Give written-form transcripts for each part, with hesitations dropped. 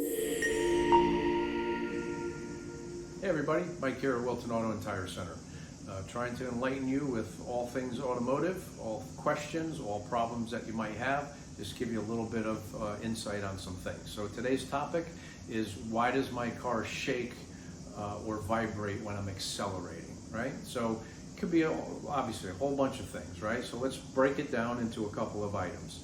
Hey everybody, Mike here at Wilton Auto and Tire Center. Trying to enlighten you with all things automotive, all questions, all problems that you might have, just give you a little bit of insight on some things. So today's topic is, why does my car shake or vibrate when I'm accelerating, right? So it could be obviously a whole bunch of things, right? So let's break it down into a couple of items.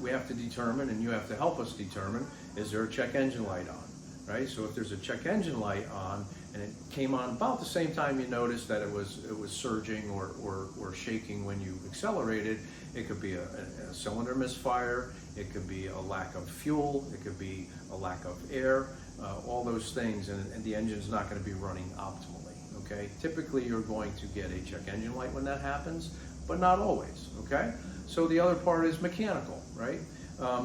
We have to determine, and you have to help us determine, is there a check engine light on? Right? So if there's a check engine light on and it came on about the same time you noticed that it was surging or shaking when you accelerated, it could be a cylinder misfire, it could be a lack of fuel, it could be a lack of air, all those things, and the engine's not going to be running optimally. Okay? Typically you're going to get a check engine light when that happens, but not always. Okay? So the other part is mechanical, right?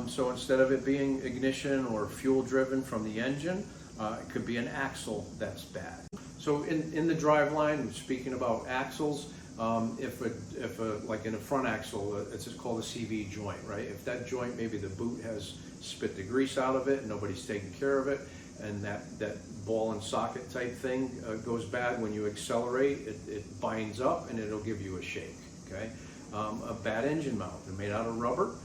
So instead of it being ignition or fuel driven from the engine, it could be an axle that's bad. So in the driveline, speaking about axles, if like in a front axle, it's just called a CV joint, right? If that joint, maybe the boot has spit the grease out of it, nobody's taking care of it, and that ball and socket type thing goes bad when you accelerate, it binds up and it'll give you a shake, okay? A bad engine mount, they're made out of rubber.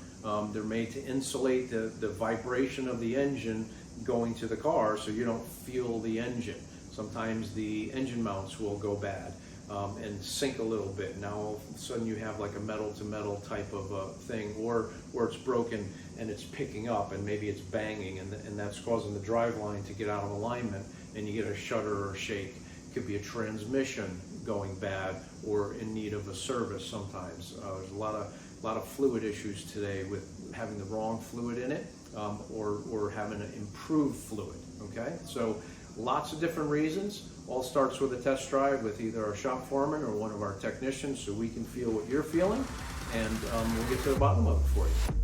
They're made to insulate the vibration of the engine going to the car so you don't feel the engine. Sometimes the engine mounts will go bad and sink a little bit. Now all of a sudden you have like a metal to metal type of thing, or it's broken and it's picking up and maybe it's banging, and that's causing the driveline to get out of alignment and you get a shudder or a shake. It could be a transmission going bad or in need of a service sometimes. There's a lot of fluid issues today with having the wrong fluid in it, or having an improved fluid, okay? So lots of different reasons. All starts with a test drive with either our shop foreman or one of our technicians so we can feel what you're feeling, and we'll get to the bottom of it for you.